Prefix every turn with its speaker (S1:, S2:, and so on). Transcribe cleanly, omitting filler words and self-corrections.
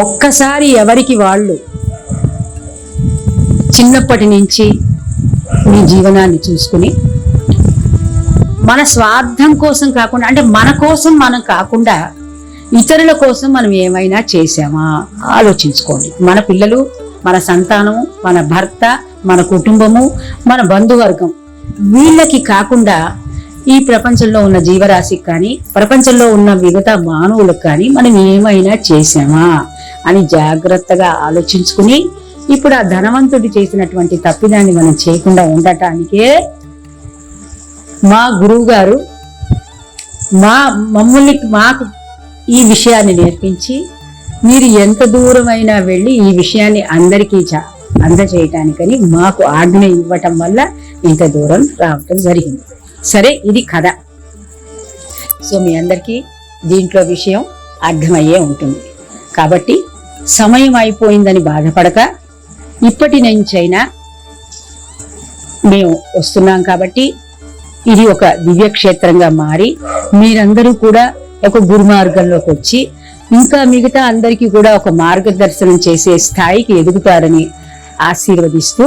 S1: ఒక్కసారి ఎవరికి వాళ్ళు చిన్నప్పటి నుంచి మీ జీవనాన్ని చూసుకుని మన స్వార్థం కోసం కాకుండా, అంటే మన కోసం మనం కాకుండా ఇతరుల కోసం మనం ఏమైనా చేసామా ఆలోచించుకోండి. మన పిల్లలు, మన సంతానం, మన భర్త, మన కుటుంబము, మన బంధువర్గం, వీళ్ళకి కాకుండా ఈ ప్రపంచంలో ఉన్న జీవరాశికి కానీ ప్రపంచంలో ఉన్న మిగతా మానవులకు కానీ మనం ఏమైనా చేసామా అని జాగ్రత్తగా ఆలోచించుకుని ఇప్పుడు ఆ ధనవంతుడు చేసినటువంటి తప్పిదాన్ని మనం చేయకుండా ఉండటానికే మా గురువు గారు మాకు ఈ విషయాన్ని నేర్పించి మీరు ఎంత దూరమైనా వెళ్ళి ఈ విషయాన్ని అందరికీ అందజేయటానికని మాకు ఆజ్ఞ ఇవ్వటం వల్ల ఇంత దూరం రావటం జరిగింది. సరే, ఇది కథ. సో మీ అందరికీ దీంట్లో విషయం అర్థమయ్యే ఉంటుంది. కాబట్టి సమయం అయిపోయిందని బాధపడక ఇప్పటి నుంచైనా మేము వస్తున్నాం కాబట్టి ఇది ఒక దివ్యక్షేత్రంగా మారి మీరందరూ కూడా ఒక గురుమార్గంలోకి వచ్చి ఇంకా మిగతా అందరికీ కూడా ఒక మార్గదర్శనం చేసే స్థాయికి ఎదుగుతారని ఆశీర్వదిస్తూ